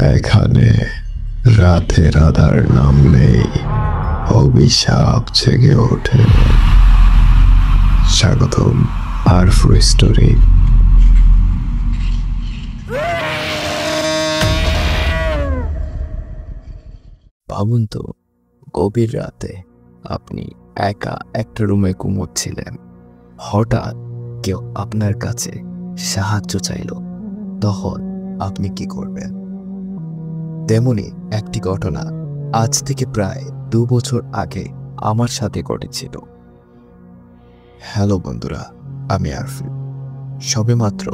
এখানে রাতের আধার নামলেই অভিশাপ জেগে ওঠে। স্বাগতম আরফু স্টোরি। ভাবুন তো, গভীর রাতে আপনি একা একটা রুমে ঘুমোচ্ছিলেন। হঠাৎ কেউ আপনার কাছে সাহায্য চাইল, তখন আপনি কি করবেন? তেমনি একটি ঘটনা আজ থেকে প্রায় 2 বছর আগে আমার সাথে ঘটেছিল। হ্যালো বন্ধুরা, আমি আরফু। সবেমাত্র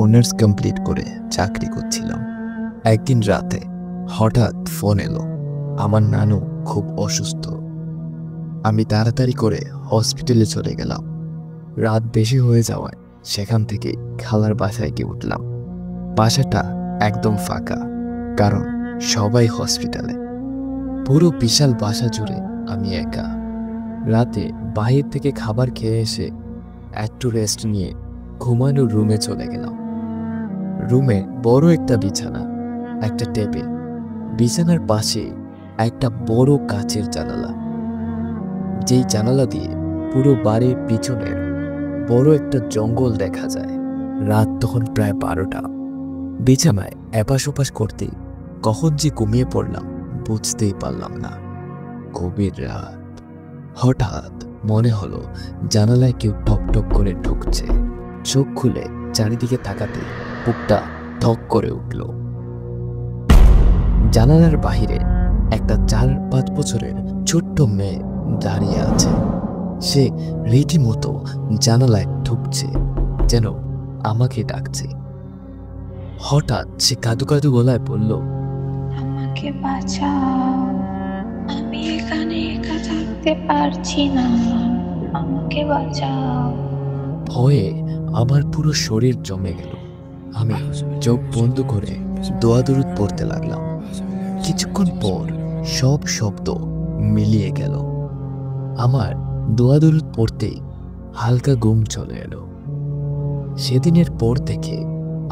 অনার্স কমপ্লিট করে চাকরি করছিলাম। একদিন রাতে হঠাৎ ফোন এলো, আমার নানু খুব অসুস্থ। আমি তাড়াতাড়ি করে হসপিটালে চলে গেলাম। রাত বেশি হয়ে যাওয়ায় সেখান থেকে খালার বাসায় গিয়ে উঠলাম। বাসাটা একদম ফাঁকা, কারণ সবাই হসপিটালে। পুরো বিশাল বাসা জুড়ে আমি একা। রাতে বাহির থেকে খাবার খেয়ে এসে একটু রেস্ট নিয়ে ঘুমানোর রুমে চলে গেলাম। রুমে বড় একটা বিছানা, একটা টেবিল, বিছানার পাশে একটা বড় কাচের জানালা, যেই জানালা দিয়ে পুরো বাড়ির পিছনের বড় একটা জঙ্গল দেখা যায়। রাত তখন প্রায় 12টা। বিছানায় এপাশ ওপাশ করতেই কখন যে ঘুমিয়ে পড়লাম বুঝতেই পারলাম না। গভীর রাত। হঠাৎ মনে হলো জানালায় কেউ ঠক ঠক করে ঢুকছে। চোখ খুলে চারিদিকে তাকাতে বুকটা ধক করে উঠল। জানালার বাহিরে একটা 4-5 বছরের ছোট্ট মেয়ে দাঁড়িয়ে আছে। সে রীতিমতো জানালায় ঢুকছে, যেন আমাকে ডাকছে। হঠাৎ সে কাঁদু কাঁদু গলায় বলল, আমাকে বাঁচাও, আমি এখানে একা থাকতে পারছি না, আমাকে বাঁচাও। ভয়ে আমার পুরো শরীর জমে গেল। আমি চোখ বন্ধ করে দোয়া দরুদ পড়তে লাগলাম। কিছুক্ষণ পর সব শব্দ মিলিয়ে গেল। আমার দোয়া দরুদ পড়তেই হালকা ঘুম চলে এলো। সেদিনের পর থেকে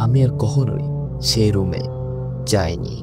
আমি আর কখনোই সেই রুমে যাইনি।